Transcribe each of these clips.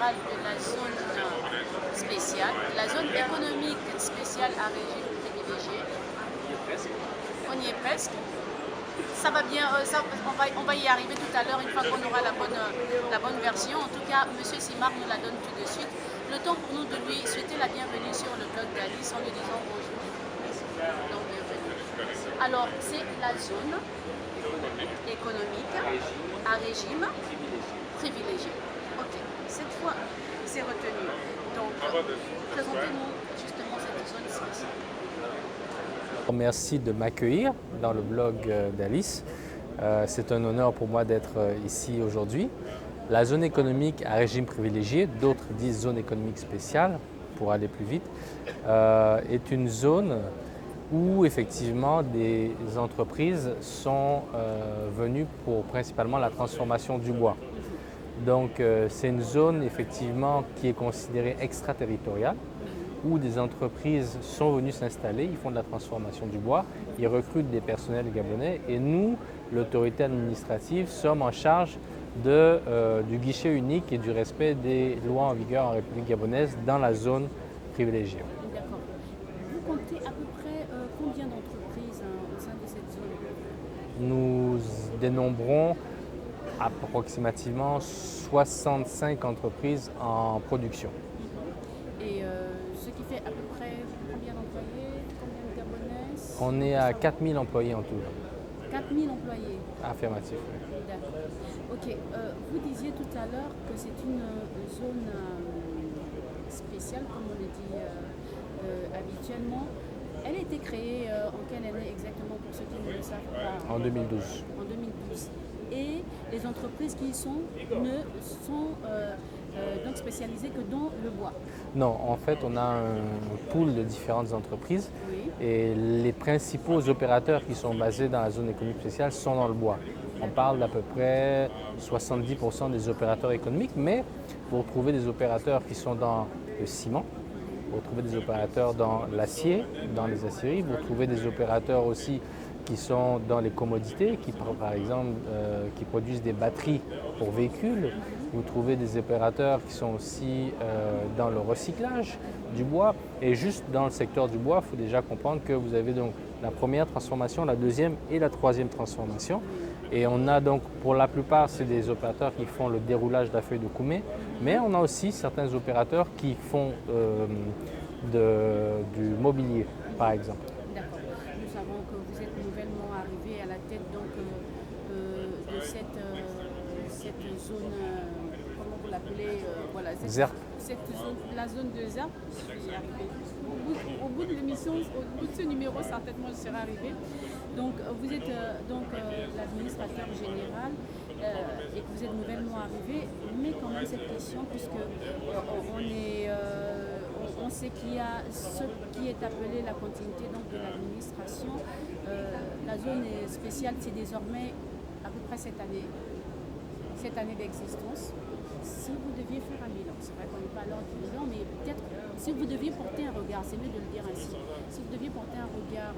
général de la zone spéciale, la zone économique spéciale à régime privilégié. On y est presque. Ça va bien, on va y arriver tout à l'heure une fois qu'on aura la bonne version. En tout cas, M. Simard nous la donne tout de suite. Le temps pour nous de lui souhaiter la bienvenue sur le blog d'Alice en lui disant bonjour. Donc, bienvenue. Alors, c'est la zone économique à régime privilégié. Ok, cette fois, c'est retenu. Donc, présentez-nous justement cette zone spéciale. Merci de m'accueillir dans le blog d'Alice. C'est un honneur pour moi d'être ici aujourd'hui. La zone économique à régime privilégié, d'autres disent zone économique spéciale pour aller plus vite, est une zone où effectivement des entreprises sont venues pour principalement la transformation du bois. Donc c'est une zone effectivement qui est considérée extraterritoriale, où des entreprises sont venues s'installer, ils font de la transformation du bois, ils recrutent des personnels gabonais et nous, l'autorité administrative, sommes en charge du guichet unique et du respect des lois en vigueur en République gabonaise dans la zone privilégiée. D'accord. Vous comptez à peu près combien d'entreprises au sein de cette zone? Nous dénombrons approximativement 65 entreprises en production. Et ce qui fait à peu près combien d'employés, combien de Gabonais? On est à 4000 employés en tout. 4000 employés. Affirmatif. D'accord. Ok, vous disiez tout à l'heure que c'est une zone spéciale, comme on le dit habituellement. Elle a été créée en quelle année exactement pour ceux qui ne le savent pas? En 2012. En 2012. Et les entreprises qui y sont ne sont donc spécialisées que dans le bois. Non, en fait, on a un pool de différentes entreprises Oui. et les principaux opérateurs qui sont basés dans la zone économique spéciale sont dans le bois. On parle d'à peu près 70% des opérateurs économiques, mais vous retrouvez des opérateurs qui sont dans le ciment, vous retrouvez des opérateurs dans l'acier, dans les aciéries, vous retrouvez des opérateurs aussi qui sont dans les commodités, qui par exemple qui produisent des batteries pour véhicules. Vous trouvez des opérateurs qui sont aussi dans le recyclage du bois. Et juste dans le secteur du bois, il faut déjà comprendre que vous avez donc la première transformation, la deuxième et la troisième transformation. Et on a donc, pour la plupart, c'est des opérateurs qui font le déroulage de la feuille de Koumé, mais on a aussi certains opérateurs qui font du mobilier, par exemple. D'accord. Nous savons que vous êtes nouvellement arrivé à la tête donc, de cette zone, comment vous l'appelez, voilà, ZERP. cette zone, la zone de ZERP. Je suis arrivée. Au bout de l'émission, au bout de ce numéro, certainement, je serai arrivée. Donc, vous êtes l'administrateur général et que vous êtes nouvellement arrivé, mais quand même cette question, puisque on sait qu'il y a ce qui est appelé la continuité donc, de l'administration. La zone spéciale, c'est désormais à peu près cette année d'existence. Si vous deviez faire un bilan, c'est vrai qu'on n'est pas à l'heure du bilan, mais peut-être si vous deviez porter un regard, c'est mieux de le dire ainsi, si vous deviez porter un regard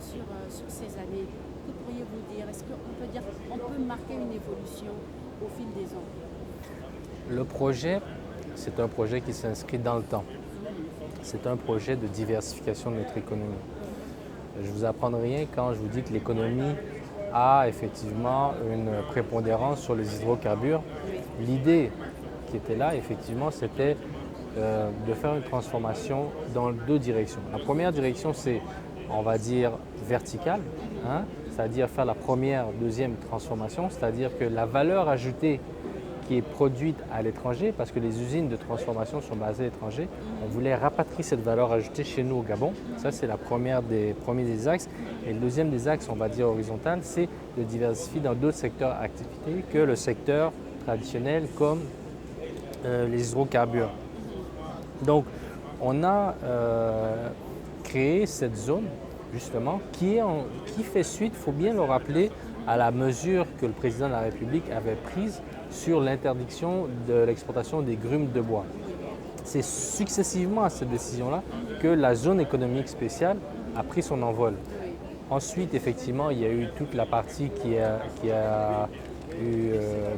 sur ces années, que pourriez-vous dire? Est-ce qu'on peut dire qu'on peut marquer une évolution au fil des ans? Le projet, c'est un projet qui s'inscrit dans le temps. C'est un projet de diversification de notre économie. Je ne vous apprends rien quand je vous dis que l'économie a effectivement une prépondérance sur les hydrocarbures. L'idée qui était là, effectivement, c'était de faire une transformation dans deux directions. La première direction, c'est, on va dire, verticale, hein, c'est-à-dire faire la première, deuxième transformation, c'est-à-dire que la valeur ajoutée qui est produite à l'étranger, parce que les usines de transformation sont basées à l'étranger, on voulait rapatrier cette valeur ajoutée chez nous au Gabon. Ça, c'est la première des premiers des axes. Et le deuxième des axes, on va dire horizontal, c'est de diversifier dans d'autres secteurs d'activité que le secteur traditionnel comme les hydrocarbures. Donc, on a créé cette zone, justement, qui fait suite, il faut bien le rappeler, à la mesure que le président de la République avait prise sur l'interdiction de l'exportation des grumes de bois. C'est successivement à cette décision-là que la zone économique spéciale a pris son envol. Ensuite, effectivement, il y a eu toute la partie qui a eu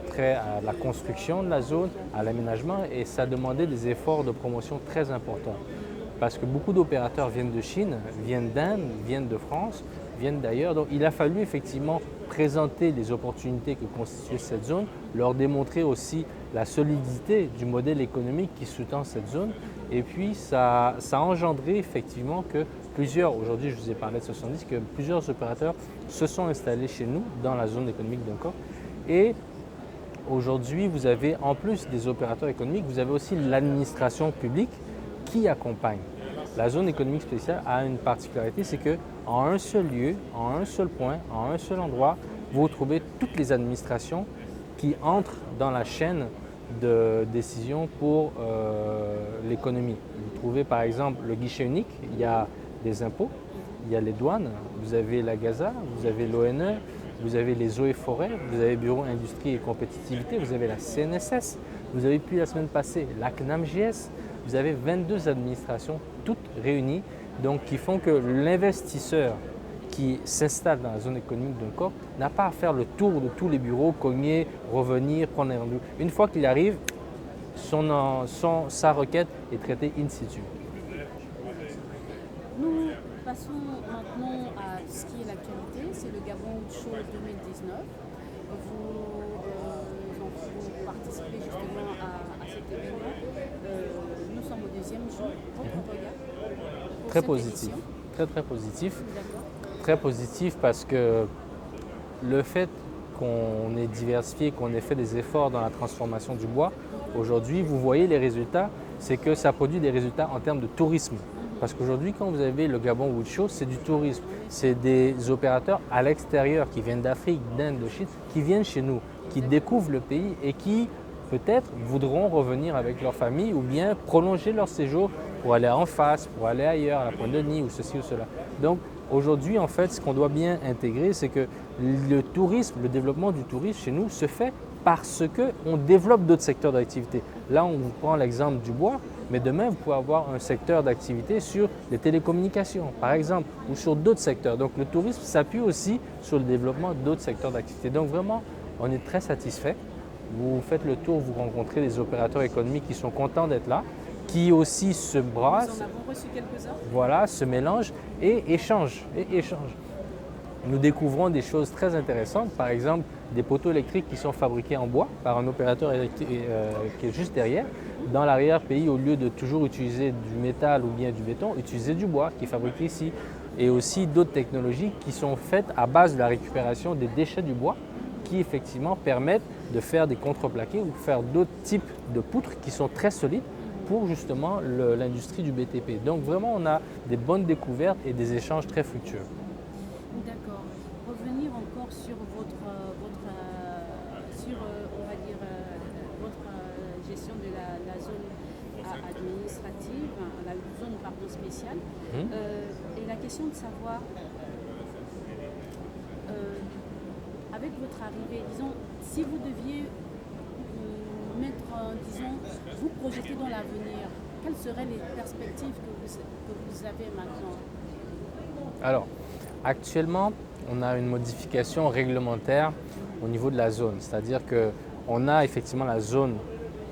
trait à la construction de la zone, à l'aménagement, et ça demandait des efforts de promotion très importants. Parce que beaucoup d'opérateurs viennent de Chine, viennent d'Inde, viennent de France, viennent d'ailleurs. Donc il a fallu effectivement présenter les opportunités que constituait cette zone, leur démontrer aussi la solidité du modèle économique qui sous-tend cette zone. Et puis ça a engendré effectivement que aujourd'hui je vous ai parlé de 70, que plusieurs opérateurs se sont installés chez nous dans la zone économique d'Uncor. Et aujourd'hui vous avez, en plus des opérateurs économiques, vous avez aussi l'administration publique qui accompagne. La zone économique spéciale a une particularité, c'est qu'en un seul lieu, en un seul point, en un seul endroit, vous trouvez toutes les administrations qui entrent dans la chaîne de décision pour l'économie. Vous trouvez par exemple le guichet unique, il y a des impôts, il y a les douanes, vous avez la GAZA, vous avez l'ONE, vous avez les eaux et forêts, vous avez le Bureau Industrie et Compétitivité, vous avez la CNSS, vous avez depuis la semaine passée la CNAMGS, vous avez 22 administrations toutes réunies, donc qui font que l'investisseur qui s'installe dans la zone économique d'Uncor n'a pas à faire le tour de tous les bureaux, cogner, revenir, prendre un rendez-vous. Une fois qu'il arrive, sa requête est traitée in situ. Nous passons maintenant à ce qui est l'actualité, c'est le Gabon Show 2019. Vous participez justement à cet événement. Nous sommes au deuxième jour. Votre regard pour Très cette positif, édition? très positif. D'accord. Très positif parce que le fait qu'on ait diversifié, qu'on ait fait des efforts dans la transformation du bois, aujourd'hui, vous voyez les résultats, c'est que ça produit des résultats en termes de tourisme. Parce qu'aujourd'hui, quand vous avez le Gabon Wood Show, c'est du tourisme. C'est des opérateurs à l'extérieur qui viennent d'Afrique, d'Inde, de Chine, qui viennent chez nous, qui découvrent le pays et qui peut-être voudront revenir avec leur famille ou bien prolonger leur séjour pour aller en face, pour aller ailleurs, à la Pointe-de-Nez ou ceci ou cela. Donc aujourd'hui, en fait, ce qu'on doit bien intégrer, c'est que le tourisme, le développement du tourisme chez nous se fait parce qu'on développe d'autres secteurs d'activité. Là, on vous prend l'exemple du bois, mais demain, vous pouvez avoir un secteur d'activité sur les télécommunications, par exemple, ou sur d'autres secteurs. Donc le tourisme s'appuie aussi sur le développement d'autres secteurs d'activité. Donc vraiment, on est très satisfait. Vous faites le tour, vous rencontrez des opérateurs économiques qui sont contents d'être là, qui aussi se brassent, Nous en avons reçu quelques-uns. voilà, se mélangent et échangent. Nous découvrons des choses très intéressantes, par exemple des poteaux électriques qui sont fabriqués en bois par un opérateur électrique qui est juste derrière. Dans l'arrière-pays, au lieu de toujours utiliser du métal ou bien du béton, utiliser du bois qui est fabriqué ici. Et aussi d'autres technologies qui sont faites à base de la récupération des déchets du bois qui effectivement permettent de faire des contreplaqués ou faire d'autres types de poutres qui sont très solides pour justement l'industrie du BTP. Donc vraiment, on a des bonnes découvertes et des échanges très fructueux. D'accord. Revenir encore sur on va dire, votre gestion de la zone administrative, la zone pardon, spéciale. Et la question de savoir, avec votre arrivée, disons, si vous deviez vous projeter dans l'avenir, quelles seraient les perspectives que vous avez maintenant? Alors, actuellement, on a une modification réglementaire au niveau de la zone. C'est-à-dire qu'on a effectivement la zone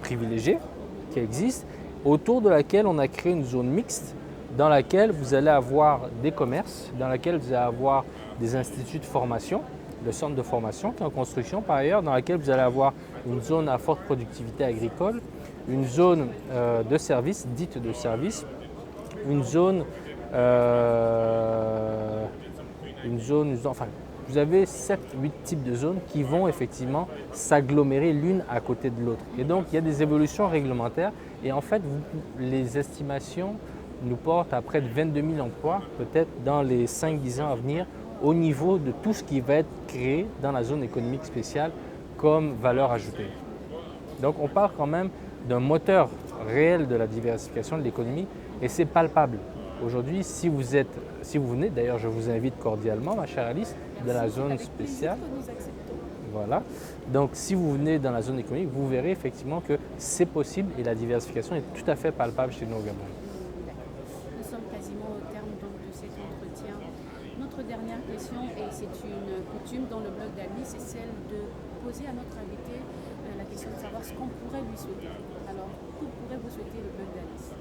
privilégiée qui existe, autour de laquelle on a créé une zone mixte dans laquelle vous allez avoir des commerces, dans laquelle vous allez avoir des instituts de formation, le centre de formation qui est en construction par ailleurs, dans laquelle vous allez avoir une zone à forte productivité agricole, une zone de service, dite de service, une zone, enfin, vous avez 7-8 types de zones qui vont effectivement s'agglomérer l'une à côté de l'autre. Et donc, il y a des évolutions réglementaires et en fait, les estimations nous portent à près de 22 000 emplois, peut-être dans les 5-10 ans à venir, au niveau de tout ce qui va être créé dans la zone économique spéciale comme valeur ajoutée. Donc, on parle quand même d'un moteur réel de la diversification de l'économie et c'est palpable. Aujourd'hui, si vous venez, d'ailleurs je vous invite cordialement, ma chère Alice, dans la zone spéciale. Voilà. Donc si vous venez dans la zone économique, vous verrez effectivement que c'est possible et la diversification est tout à fait palpable chez nous au Gabon. Nous sommes quasiment au terme donc, de cet entretien. Notre dernière question, et c'est une coutume dans le blog d'Ali, c'est celle de poser à notre invité la question de savoir ce qu'on pourrait lui souhaiter. Alors, que pourrait vous souhaiter le Bug d'Alice?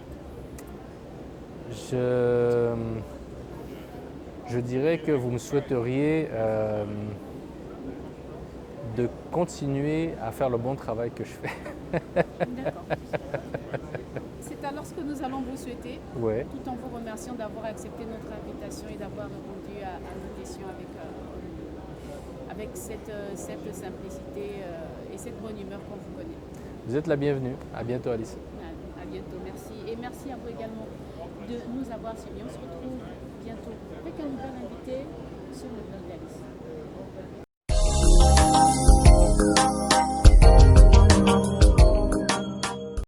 Je dirais que vous me souhaiteriez de continuer à faire le bon travail que je fais. D'accord. C'est alors ce que nous allons vous souhaiter, Ouais. tout en vous remerciant d'avoir accepté notre invitation et d'avoir répondu à nos questions avec cette simplicité et cette bonne humeur qu'on vous connaît. Vous êtes la bienvenue. À bientôt, Alice. À bientôt, merci. Et merci à vous également de nous avoir suivis. On se retrouve bientôt avec un nouvel invité sur le blog d'Alice.